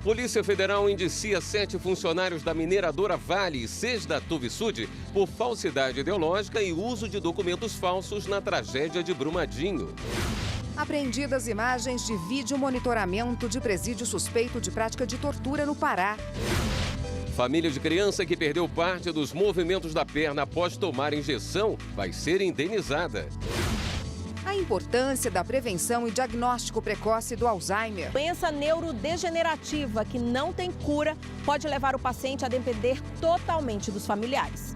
Polícia Federal indicia 7 funcionários da mineradora Vale e 6 da Tuvisud por falsidade ideológica e uso de documentos falsos na tragédia de Brumadinho. Apreendidas imagens de vídeo monitoramento de presídio suspeito de prática de tortura no Pará. Família de criança que perdeu parte dos movimentos da perna após tomar injeção vai ser indenizada. A importância da prevenção e diagnóstico precoce do Alzheimer. Doença neurodegenerativa que não tem cura pode levar o paciente a depender totalmente dos familiares.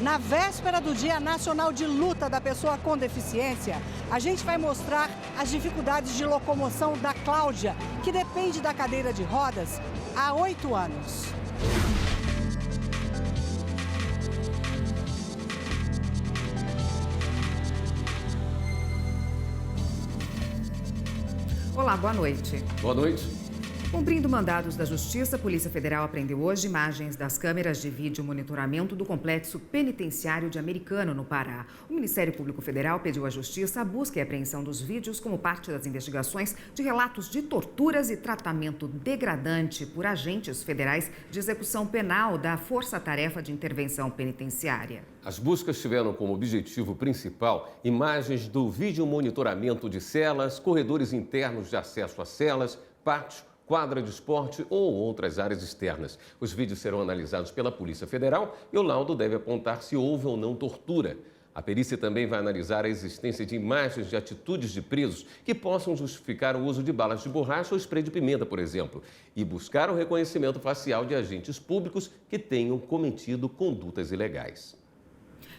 Na véspera do Dia Nacional de Luta da Pessoa com Deficiência, a gente vai mostrar as dificuldades de locomoção da Cláudia, que depende da cadeira de rodas há 8 anos. Olá, boa noite. Boa noite. Cumprindo mandados da Justiça, a Polícia Federal apreendeu hoje imagens das câmeras de vídeo monitoramento do complexo penitenciário de Americana, no Pará. O Ministério Público Federal pediu à Justiça a busca e apreensão dos vídeos como parte das investigações de relatos de torturas e tratamento degradante por agentes federais de execução penal da Força Tarefa de Intervenção Penitenciária. As buscas tiveram como objetivo principal imagens do vídeo monitoramento de celas, corredores internos de acesso a celas, pátios, quadra de esporte ou outras áreas externas. Os vídeos serão analisados pela Polícia Federal e o laudo deve apontar se houve ou não tortura. A perícia também vai analisar a existência de imagens de atitudes de presos que possam justificar o uso de balas de borracha ou spray de pimenta, por exemplo, e buscar o reconhecimento facial de agentes públicos que tenham cometido condutas ilegais.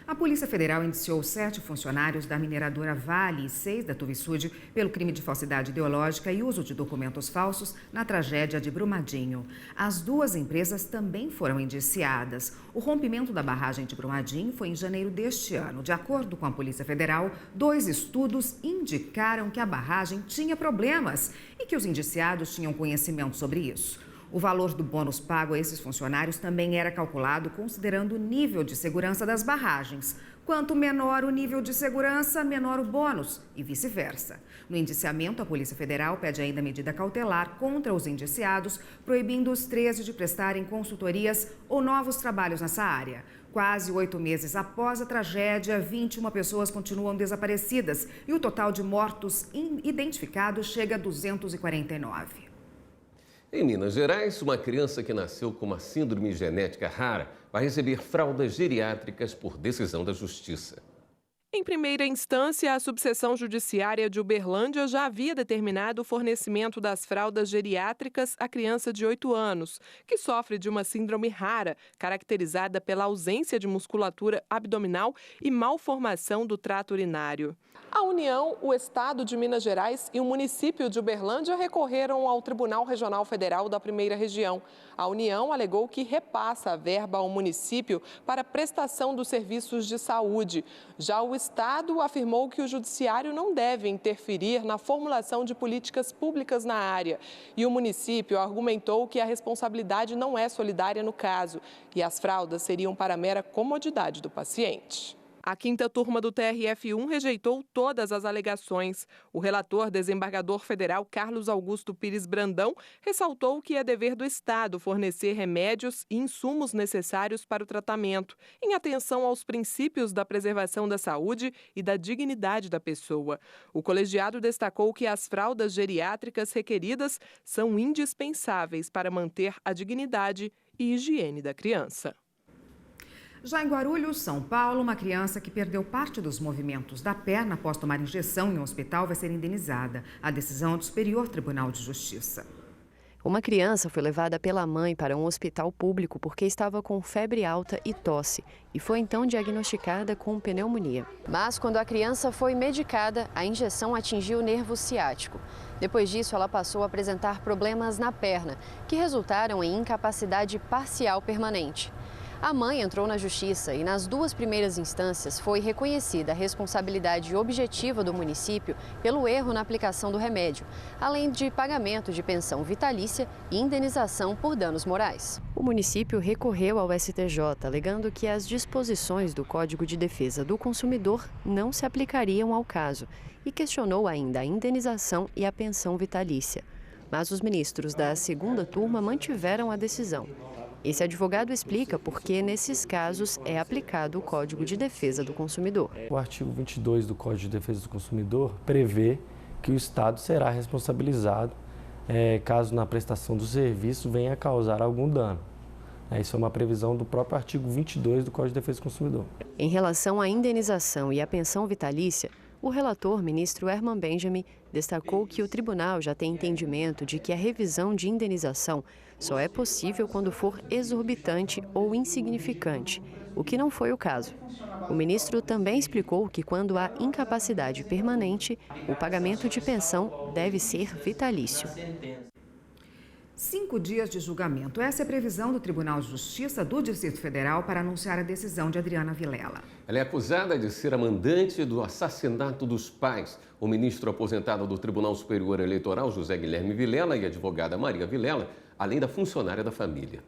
A Polícia Federal indiciou 7 funcionários da mineradora Vale e 6 da Tuvisud pelo crime de falsidade ideológica e uso de documentos falsos na tragédia de Brumadinho. As 2 empresas também foram indiciadas. O rompimento da barragem de Brumadinho foi em janeiro deste ano. De acordo com a Polícia Federal, 2 estudos indicaram que a barragem tinha problemas e que os indiciados tinham conhecimento sobre isso. O valor do bônus pago a esses funcionários também era calculado considerando o nível de segurança das barragens. Quanto menor o nível de segurança, menor o bônus e vice-versa. No indiciamento, a Polícia Federal pede ainda medida cautelar contra os indiciados, proibindo os 13 de prestarem consultorias ou novos trabalhos nessa área. Quase 8 meses após a tragédia, 21 pessoas continuam desaparecidas e o total de mortos identificados chega a 249. Em Minas Gerais, uma criança que nasceu com uma síndrome genética rara vai receber fraldas geriátricas por decisão da Justiça. Em primeira instância, a subseção judiciária de Uberlândia já havia determinado o fornecimento das fraldas geriátricas à criança de 8 anos, que sofre de uma síndrome rara, caracterizada pela ausência de musculatura abdominal e malformação do trato urinário. A União, o Estado de Minas Gerais e o município de Uberlândia recorreram ao Tribunal Regional Federal da Primeira Região. A União alegou que repassa a verba ao município para prestação dos serviços de saúde. Já o Estado afirmou que o Judiciário não deve interferir na formulação de políticas públicas na área. E o município argumentou que a responsabilidade não é solidária no caso e as fraldas seriam para mera comodidade do paciente. A 5ª turma do TRF1 rejeitou todas as alegações. O relator desembargador federal Carlos Augusto Pires Brandão ressaltou que é dever do Estado fornecer remédios e insumos necessários para o tratamento, em atenção aos princípios da preservação da saúde e da dignidade da pessoa. O colegiado destacou que as fraldas geriátricas requeridas são indispensáveis para manter a dignidade e higiene da criança. Já em Guarulhos, São Paulo, uma criança que perdeu parte dos movimentos da perna após tomar injeção em um hospital vai ser indenizada. A decisão é do Superior Tribunal de Justiça. Uma criança foi levada pela mãe para um hospital público porque estava com febre alta e tosse e foi então diagnosticada com pneumonia. Mas quando a criança foi medicada, a injeção atingiu o nervo ciático. Depois disso, ela passou a apresentar problemas na perna, que resultaram em incapacidade parcial permanente. A mãe entrou na justiça e nas 2 primeiras instâncias foi reconhecida a responsabilidade objetiva do município pelo erro na aplicação do remédio, além de pagamento de pensão vitalícia e indenização por danos morais. O município recorreu ao STJ, alegando que as disposições do Código de Defesa do Consumidor não se aplicariam ao caso e questionou ainda a indenização e a pensão vitalícia. mas os ministros da segunda turma mantiveram a decisão. Esse advogado explica por que, nesses casos, é aplicado o Código de Defesa do Consumidor. O artigo 22 do Código de Defesa do Consumidor prevê que o Estado será responsabilizado caso na prestação do serviço venha a causar algum dano. Isso é uma previsão do próprio artigo 22 do Código de Defesa do Consumidor. Em relação à indenização e à pensão vitalícia, o relator, ministro Herman Benjamin, destacou que o tribunal já tem entendimento de que a revisão de indenização só é possível quando for exorbitante ou insignificante, o que não foi o caso. O ministro também explicou que, quando há incapacidade permanente, o pagamento de pensão deve ser vitalício. 5 dias de julgamento. Essa é a previsão do Tribunal de Justiça do Distrito Federal para anunciar a decisão de Adriana Vilela. Ela é acusada de ser a mandante do assassinato dos pais. O ministro aposentado do Tribunal Superior Eleitoral, José Guilherme Vilela, e a advogada Maria Vilela, além da funcionária da família.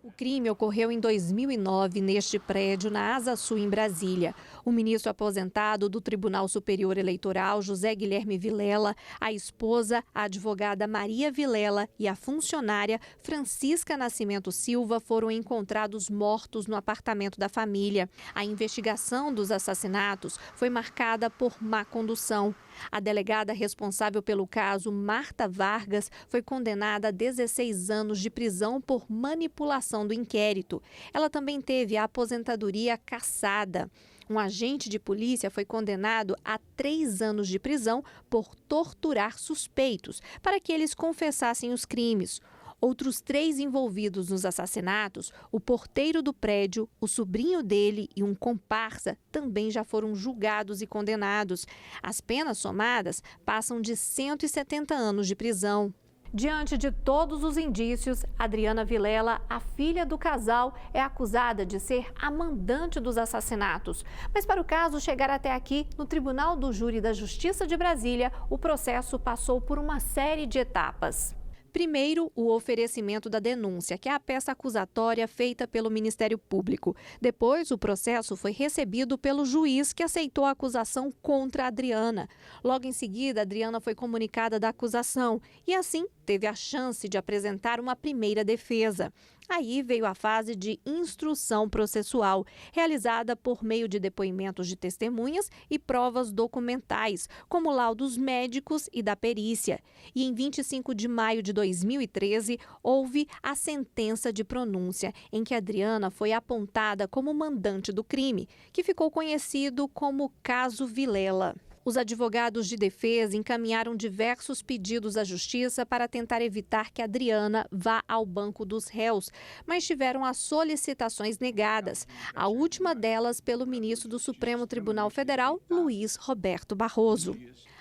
O crime ocorreu em 2009 neste prédio, na Asa Sul, em Brasília. O ministro aposentado do Tribunal Superior Eleitoral, José Guilherme Vilela, a esposa, a advogada Maria Vilela e a funcionária Francisca Nascimento Silva foram encontrados mortos no apartamento da família. A investigação dos assassinatos foi marcada por má condução. A delegada responsável pelo caso, Marta Vargas, foi condenada a 16 anos de prisão por manipulação do inquérito. Ela também teve a aposentadoria cassada. Um agente de polícia foi condenado a 3 anos de prisão por torturar suspeitos, para que eles confessassem os crimes. Outros 3 envolvidos nos assassinatos, o porteiro do prédio, o sobrinho dele e um comparsa, também já foram julgados e condenados. As penas somadas passam de 170 anos de prisão. Diante de todos os indícios, Adriana Vilela, a filha do casal, é acusada de ser a mandante dos assassinatos. Mas para o caso chegar até aqui, no Tribunal do Júri da Justiça de Brasília, o processo passou por uma série de etapas. Primeiro, o oferecimento da denúncia, que é a peça acusatória feita pelo Ministério Público. Depois, o processo foi recebido pelo juiz, que aceitou a acusação contra a Adriana. Logo em seguida, a Adriana foi comunicada da acusação e, assim, teve a chance de apresentar uma primeira defesa. Aí veio a fase de instrução processual, realizada por meio de depoimentos de testemunhas e provas documentais, como laudos médicos e da perícia. E em 25 de maio de 2013, houve a sentença de pronúncia, em que Adriana foi apontada como mandante do crime, que ficou conhecido como caso Vilela. Os advogados de defesa encaminharam diversos pedidos à Justiça para tentar evitar que Adriana vá ao banco dos réus, mas tiveram as solicitações negadas, a última delas pelo ministro do Supremo Tribunal Federal, Luiz Roberto Barroso.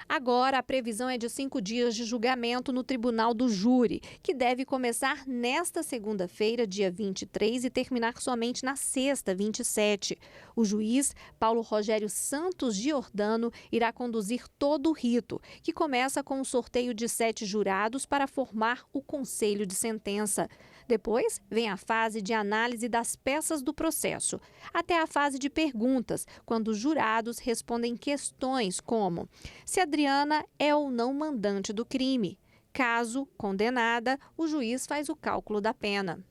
Agora, a previsão é de 5 dias de julgamento no Tribunal do Júri, que deve começar nesta segunda-feira, dia 23, e terminar somente na sexta, 27. O juiz, Paulo Rogério Santos Giordano, irá conduzir todo o rito, que começa com um sorteio de 7 jurados para formar o conselho de sentença. Depois, vem a fase de análise das peças do processo, até a fase de perguntas, quando os jurados respondem questões como: se Adriana é ou não mandante do crime. Caso condenada, o juiz faz o cálculo da pena.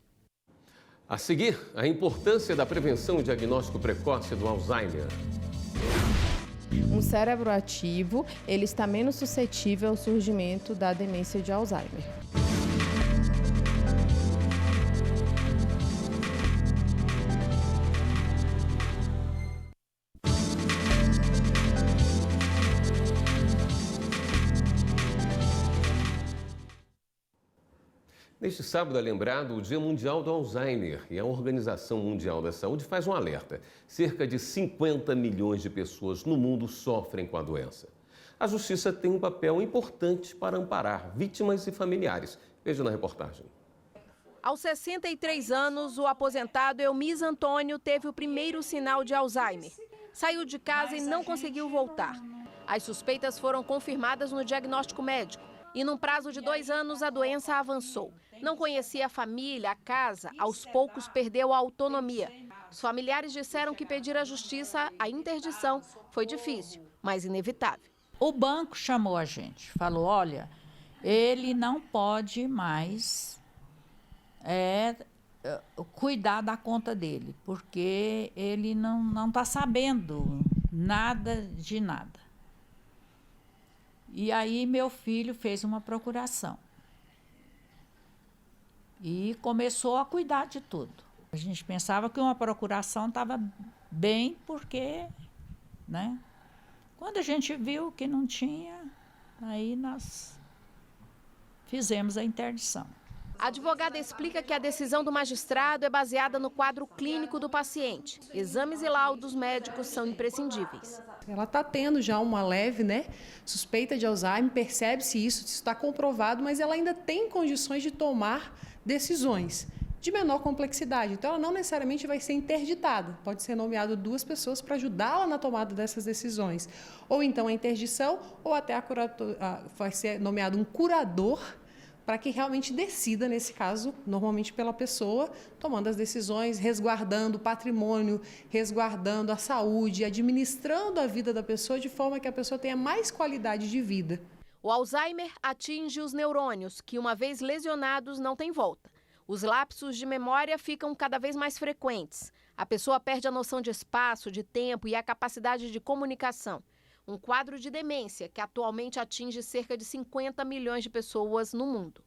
A seguir, a importância da prevenção e diagnóstico precoce do Alzheimer. Um cérebro ativo, ele está menos suscetível ao surgimento da demência de Alzheimer. Neste sábado é lembrado o Dia Mundial do Alzheimer e a Organização Mundial da Saúde faz um alerta. Cerca de 50 milhões de pessoas no mundo sofrem com a doença. A Justiça tem um papel importante para amparar vítimas e familiares. Veja na reportagem. Aos 63 anos, o aposentado Elmis Antônio teve o primeiro sinal de Alzheimer. Saiu de casa e não conseguiu voltar. As suspeitas foram confirmadas no diagnóstico médico. E num prazo de 2 anos, a doença avançou. Não conhecia a família, a casa, aos poucos perdeu a autonomia. Os familiares disseram que pedir à Justiça a interdição foi difícil, mas inevitável. O banco chamou a gente, falou: olha, ele não pode mais cuidar da conta dele, porque ele não está sabendo nada de nada. E aí meu filho fez uma procuração e começou a cuidar de tudo. A gente pensava que uma procuração estava bem, porque, né? Quando a gente viu que não tinha, aí nós fizemos a interdição. A advogada explica que a decisão do magistrado é baseada no quadro clínico do paciente. Exames e laudos médicos são imprescindíveis. Ela está tendo já uma leve, suspeita de Alzheimer, percebe-se isso está comprovado, mas ela ainda tem condições de tomar decisões de menor complexidade. Então, ela não necessariamente vai ser interditada. Pode ser nomeado 2 pessoas para ajudá-la na tomada dessas decisões. Ou então a interdição, ou até vai ser nomeado um curador para que realmente decida, nesse caso, normalmente pela pessoa, tomando as decisões, resguardando o patrimônio, resguardando a saúde, administrando a vida da pessoa de forma que a pessoa tenha mais qualidade de vida. O Alzheimer atinge os neurônios, que uma vez lesionados não têm volta. Os lapsos de memória ficam cada vez mais frequentes. A pessoa perde a noção de espaço, de tempo e a capacidade de comunicação. Um quadro de demência que atualmente atinge cerca de 50 milhões de pessoas no mundo.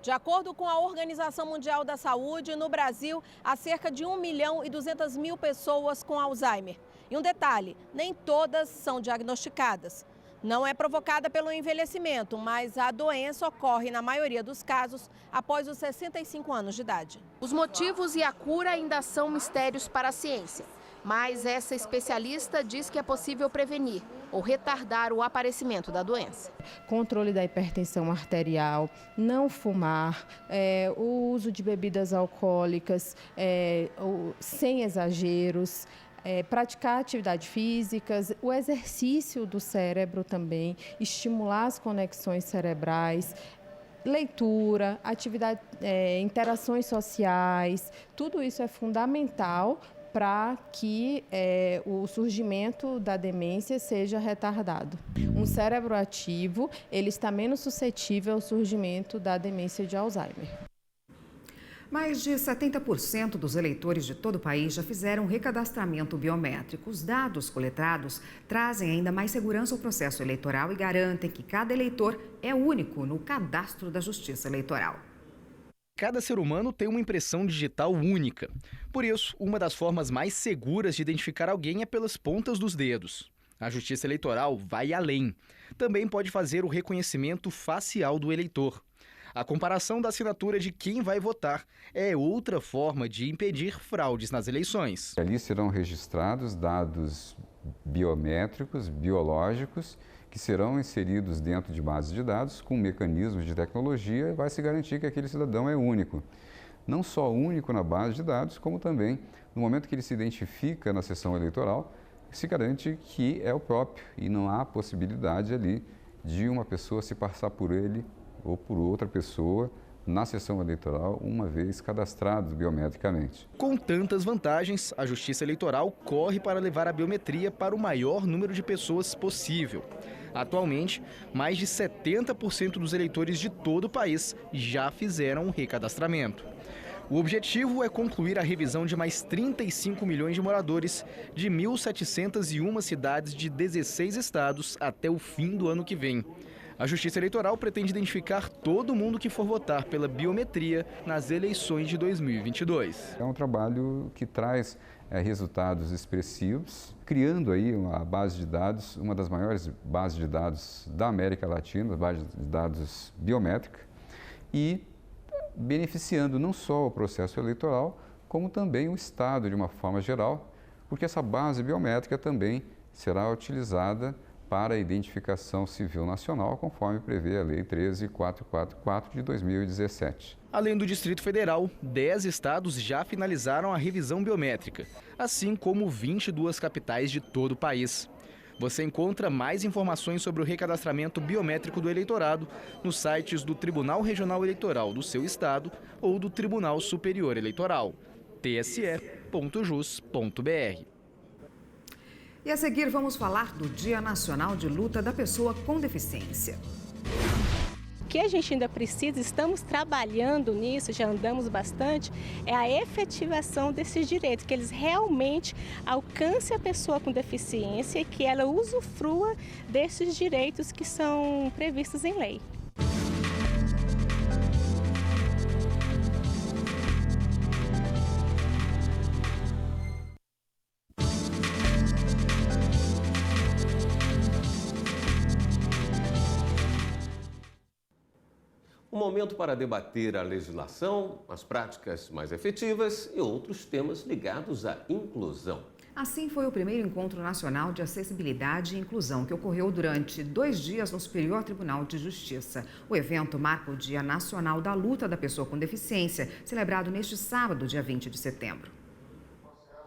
De acordo com a Organização Mundial da Saúde, no Brasil, há cerca de 1.200.000 pessoas com Alzheimer. E um detalhe, nem todas são diagnosticadas. Não é provocada pelo envelhecimento, mas a doença ocorre, na maioria dos casos, após os 65 anos de idade. Os motivos e a cura ainda são mistérios para a ciência. Mas essa especialista diz que é possível prevenir ou retardar o aparecimento da doença. Controle da hipertensão arterial, não fumar, o uso de bebidas alcoólicas sem exageros, praticar atividades físicas, o exercício do cérebro também, estimular as conexões cerebrais, leitura, atividade, interações sociais, tudo isso é fundamental para que o surgimento da demência seja retardado. Um cérebro ativo, ele está menos suscetível ao surgimento da demência de Alzheimer. Mais de 70% dos eleitores de todo o país já fizeram um recadastramento biométrico. Os dados coletados trazem ainda mais segurança ao processo eleitoral e garantem que cada eleitor é único no cadastro da Justiça Eleitoral. Cada ser humano tem uma impressão digital única. Por isso, uma das formas mais seguras de identificar alguém é pelas pontas dos dedos. A Justiça Eleitoral vai além. Também pode fazer o reconhecimento facial do eleitor. A comparação da assinatura de quem vai votar é outra forma de impedir fraudes nas eleições. Ali serão registrados dados biométricos, biológicos, que serão inseridos dentro de bases de dados com mecanismos de tecnologia e vai se garantir que aquele cidadão é único. Não só único na base de dados, como também no momento que ele se identifica na sessão eleitoral, se garante que é o próprio e não há possibilidade ali de uma pessoa se passar por ele ou por outra pessoa na sessão eleitoral, uma vez cadastrados biometricamente. Com tantas vantagens, a Justiça Eleitoral corre para levar a biometria para o maior número de pessoas possível. Atualmente, mais de 70% dos eleitores de todo o país já fizeram o recadastramento. O objetivo é concluir a revisão de mais 35 milhões de moradores de 1.701 cidades de 16 estados até o fim do ano que vem. A Justiça Eleitoral pretende identificar todo mundo que for votar pela biometria nas eleições de 2022. É um trabalho que traz resultados expressivos, criando aí uma base de dados, uma das maiores bases de dados da América Latina, a base de dados biométrica, e beneficiando não só o processo eleitoral, como também o Estado de uma forma geral, porque essa base biométrica também será utilizada para a identificação civil nacional, conforme prevê a Lei 13.444 de 2017. Além do Distrito Federal, 10 estados já finalizaram a revisão biométrica, assim como 22 capitais de todo o país. Você encontra mais informações sobre o recadastramento biométrico do eleitorado nos sites do Tribunal Regional Eleitoral do seu estado ou do Tribunal Superior Eleitoral, tse.jus.br. E a seguir vamos falar do Dia Nacional de Luta da Pessoa com Deficiência. O que a gente ainda precisa, estamos trabalhando nisso, já andamos bastante, é a efetivação desses direitos, que eles realmente alcancem a pessoa com deficiência e que ela usufrua desses direitos que são previstos em lei. Um momento para debater a legislação, as práticas mais efetivas e outros temas ligados à inclusão. Assim foi o primeiro Encontro Nacional de Acessibilidade e Inclusão, que ocorreu durante 2 dias no Superior Tribunal de Justiça. O evento marca o Dia Nacional da Luta da Pessoa com Deficiência, celebrado neste sábado, dia 20 de setembro.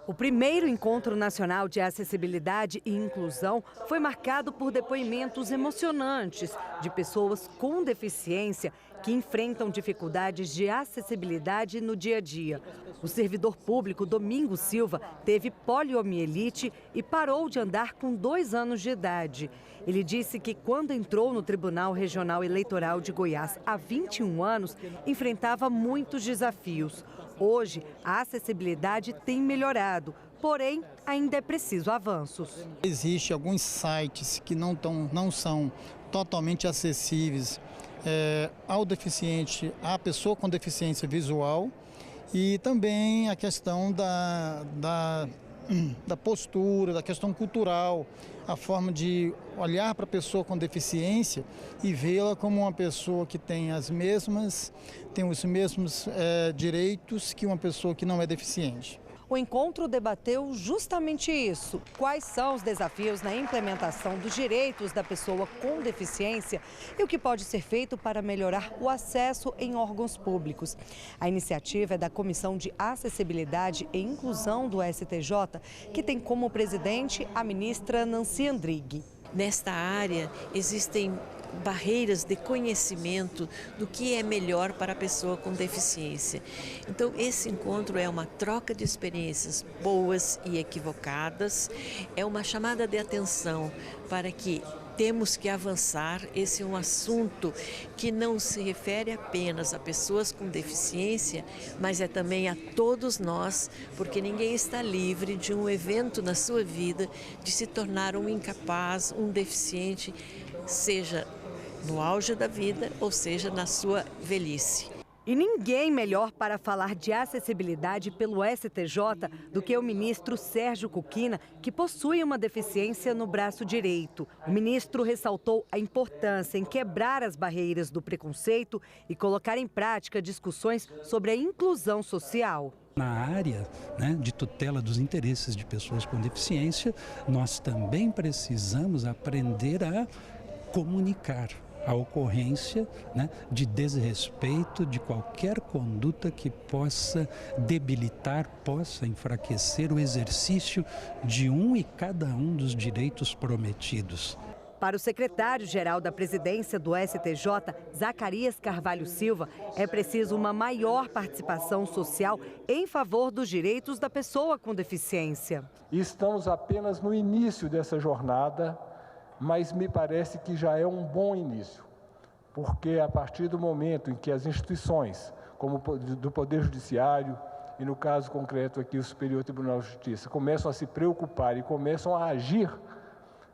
O primeiro Encontro Nacional de Acessibilidade e Inclusão foi marcado por depoimentos emocionantes de pessoas com deficiência que enfrentam dificuldades de acessibilidade no dia a dia. O servidor público Domingos Silva teve poliomielite e parou de andar com 2 anos de idade. Ele disse que quando entrou no Tribunal Regional Eleitoral de Goiás há 21 anos, enfrentava muitos desafios. Hoje, a acessibilidade tem melhorado, porém, ainda é preciso avanços. Existem alguns sites que não são totalmente acessíveis ao deficiente, à pessoa com deficiência visual, e também a questão da postura, da questão cultural, a forma de olhar para a pessoa com deficiência e vê-la como uma pessoa que tem os mesmos direitos que uma pessoa que não é deficiente. O encontro debateu justamente isso. Quais são os desafios na implementação dos direitos da pessoa com deficiência e o que pode ser feito para melhorar o acesso em órgãos públicos. A iniciativa é da Comissão de Acessibilidade e Inclusão do STJ, que tem como presidente a ministra Nancy Andrighi. Nesta área existem barreiras de conhecimento do que é melhor para a pessoa com deficiência. Então, esse encontro é uma troca de experiências boas e equivocadas, é uma chamada de atenção para que temos que avançar. Esse é um assunto que não se refere apenas a pessoas com deficiência, mas é também a todos nós, porque ninguém está livre de um evento na sua vida de se tornar um incapaz, um deficiente, seja no auge da vida, ou seja, na sua velhice. E ninguém melhor para falar de acessibilidade pelo STJ do que o ministro Sérgio Cuquina, que possui uma deficiência no braço direito. O ministro ressaltou a importância em quebrar as barreiras do preconceito e colocar em prática discussões sobre a inclusão social. Na área de tutela dos interesses de pessoas com deficiência, nós também precisamos aprender a comunicar a ocorrência de desrespeito, de qualquer conduta que possa debilitar, possa enfraquecer o exercício de um e cada um dos direitos prometidos. Para o secretário-geral da presidência do STJ, Zacarias Carvalho Silva, é preciso uma maior participação social em favor dos direitos da pessoa com deficiência. Estamos apenas no início dessa jornada, mas me parece que já é um bom início, porque a partir do momento em que as instituições, como do Poder Judiciário e, no caso concreto aqui, o Superior Tribunal de Justiça, começam a se preocupar e começam a agir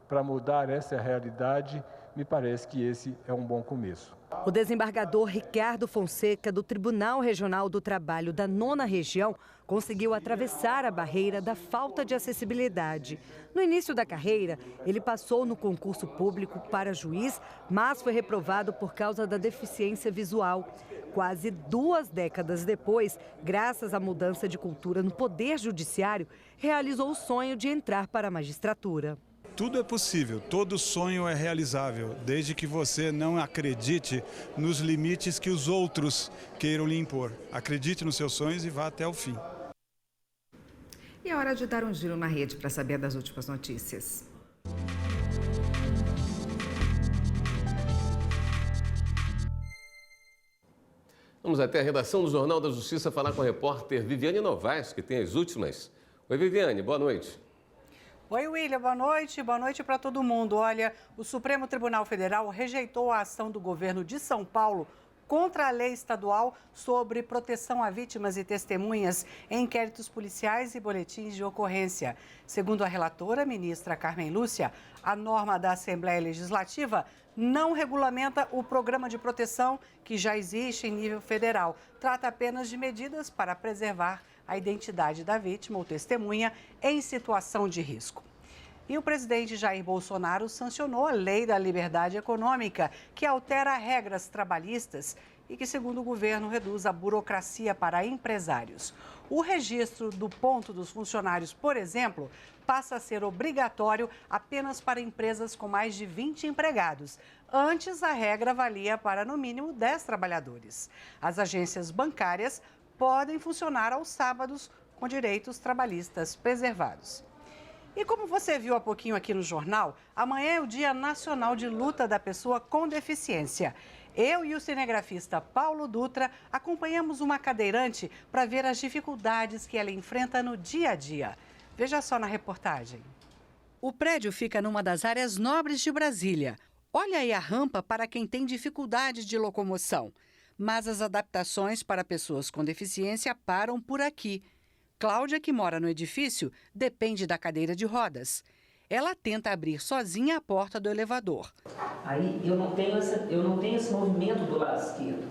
para mudar essa realidade, me parece que esse é um bom começo. O desembargador Ricardo Fonseca, do Tribunal Regional do Trabalho da 9ª Região, conseguiu atravessar a barreira da falta de acessibilidade. No início da carreira, ele passou no concurso público para juiz, mas foi reprovado por causa da deficiência visual. Quase 2 décadas depois, graças à mudança de cultura no Poder Judiciário, realizou o sonho de entrar para a magistratura. Tudo é possível, todo sonho é realizável, desde que você não acredite nos limites que os outros queiram lhe impor. Acredite nos seus sonhos e vá até o fim. E é hora de dar um giro na rede para saber das últimas notícias. Vamos até a redação do Jornal da Justiça falar com a repórter Viviane Novaes, que tem as últimas. Oi, Viviane, boa noite. Oi, William, boa noite. Boa noite para todo mundo. Olha, o Supremo Tribunal Federal rejeitou a ação do governo de São Paulo contra a lei estadual sobre proteção a vítimas e testemunhas em inquéritos policiais e boletins de ocorrência. Segundo a relatora, ministra Carmen Lúcia, a norma da Assembleia Legislativa não regulamenta o programa de proteção que já existe em nível federal. Trata apenas de medidas para preservar a identidade da vítima ou testemunha em situação de risco. E o presidente Jair Bolsonaro sancionou a Lei da Liberdade Econômica, que altera regras trabalhistas e que, segundo o governo, reduz a burocracia para empresários. O registro do ponto dos funcionários, por exemplo, passa a ser obrigatório apenas para empresas com mais de 20 empregados. Antes, a regra valia para, no mínimo, 10 trabalhadores. As agências bancárias podem funcionar aos sábados com direitos trabalhistas preservados. E como você viu há pouquinho aqui no jornal, amanhã é o Dia Nacional de Luta da Pessoa com Deficiência. Eu e o cinegrafista Paulo Dutra acompanhamos uma cadeirante para ver as dificuldades que ela enfrenta no dia a dia. Veja só na reportagem. O prédio fica numa das áreas nobres de Brasília. Olha aí a rampa para quem tem dificuldade de locomoção. Mas as adaptações para pessoas com deficiência param por aqui. Cláudia, que mora no edifício, depende da cadeira de rodas. Ela tenta abrir sozinha a porta do elevador. Aí eu não tenho esse movimento do lado esquerdo.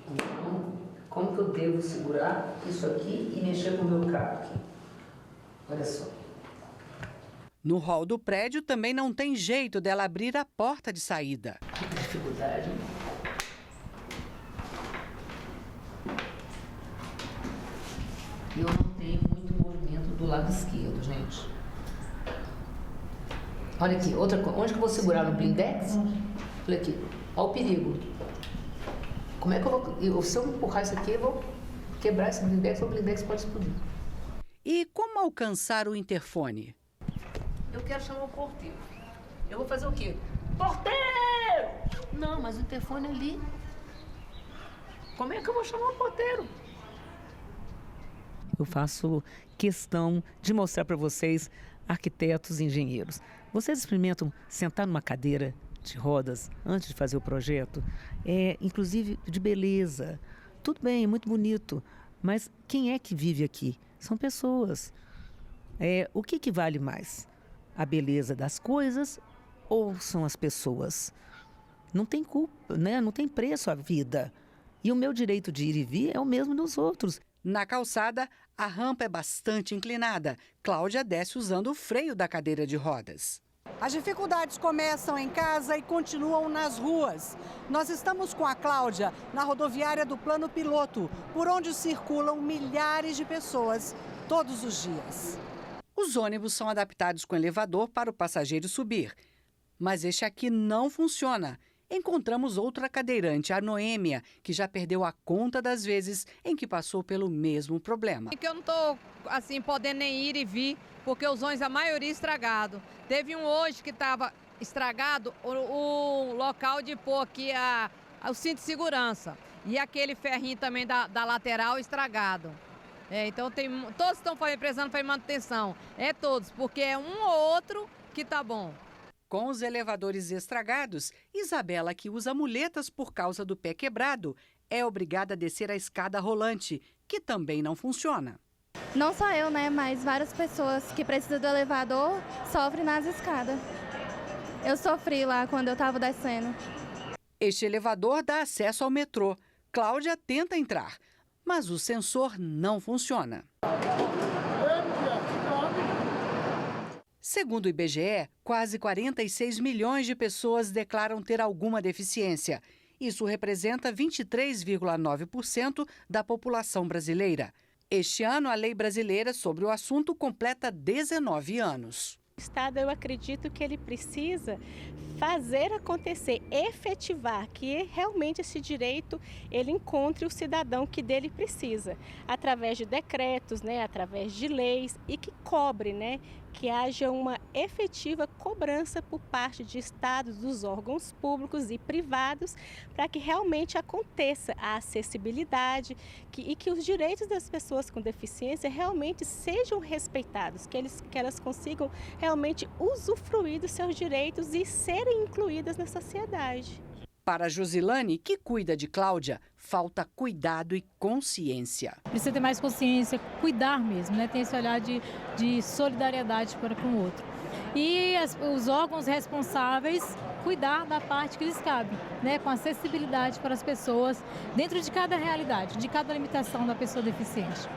Então, como que eu devo segurar isso aqui e mexer com o meu carro aqui? Olha só. No hall do prédio também não tem jeito dela abrir a porta de saída. Que dificuldade. Eu não tenho muito movimento do lado esquerdo, gente. Olha aqui, outra coisa. Onde que eu vou segurar? No blindex? Olha aqui. Olha o perigo. Como é que eu vou... Se eu empurrar isso aqui, eu vou quebrar esse blindex, ou o blindex pode explodir. E como alcançar o interfone? Eu quero chamar o porteiro. Eu vou fazer o quê? Porteiro! Não, mas o interfone é ali. Como é que eu vou chamar o porteiro? Eu faço questão de mostrar para vocês, arquitetos e engenheiros. Vocês experimentam sentar numa cadeira de rodas antes de fazer o projeto? Inclusive de beleza. Tudo bem, é muito bonito, mas quem é que vive aqui? São pessoas. O que vale mais? A beleza das coisas ou são as pessoas? Não tem culpa, né? Não tem preço a vida. E o meu direito de ir e vir é o mesmo dos outros. Na calçada, a rampa é bastante inclinada. Cláudia desce usando o freio da cadeira de rodas. As dificuldades começam em casa e continuam nas ruas. Nós estamos com a Cláudia na rodoviária do Plano Piloto, por onde circulam milhares de pessoas todos os dias. Os ônibus são adaptados com elevador para o passageiro subir. Mas este aqui não funciona. Encontramos outra cadeirante, a Noêmia, que já perdeu a conta das vezes em que passou pelo mesmo problema. Eu não estou assim podendo nem ir e vir, porque os ônibus, a maioria estragado. Teve um hoje que estava estragado, o local de pôr aqui o cinto de segurança. E aquele ferrinho também da lateral estragado. Então todos estão precisando fazer manutenção. Todos, porque é um ou outro que tá bom. Com os elevadores estragados, Isabela, que usa muletas por causa do pé quebrado, é obrigada a descer a escada rolante, que também não funciona. Não só eu, né, mas várias pessoas que precisam do elevador sofrem nas escadas. Eu sofri lá quando eu estava descendo. Este elevador dá acesso ao metrô. Cláudia tenta entrar, mas o sensor não funciona. Segundo o IBGE, quase 46 milhões de pessoas declaram ter alguma deficiência. Isso representa 23,9% da população brasileira. Este ano, a lei brasileira sobre o assunto completa 19 anos. O Estado, eu acredito que ele precisa fazer acontecer, efetivar que realmente esse direito ele encontre o cidadão que dele precisa, através de decretos, né, através de leis e que cobre, né, que haja uma efetiva cobrança por parte de estados, dos órgãos públicos e privados, para que realmente aconteça a acessibilidade e que os direitos das pessoas com deficiência realmente sejam respeitados, que elas consigam realmente usufruir dos seus direitos e serem incluídas na sociedade. Para Josilane, que cuida de Cláudia, falta cuidado e consciência. Precisa ter mais consciência, cuidar mesmo, né? Tem esse olhar de solidariedade para com o outro. E os órgãos responsáveis cuidar da parte que lhes cabe, né? Com acessibilidade para as pessoas, dentro de cada realidade, de cada limitação da pessoa deficiente.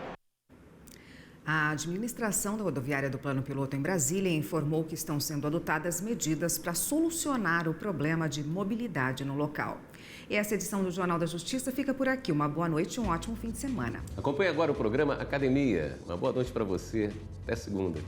A administração da rodoviária do Plano Piloto em Brasília informou que estão sendo adotadas medidas para solucionar o problema de mobilidade no local. Essa edição do Jornal da Justiça fica por aqui. Uma boa noite e um ótimo fim de semana. Acompanhe agora o programa Academia. Uma boa noite para você. Até segunda.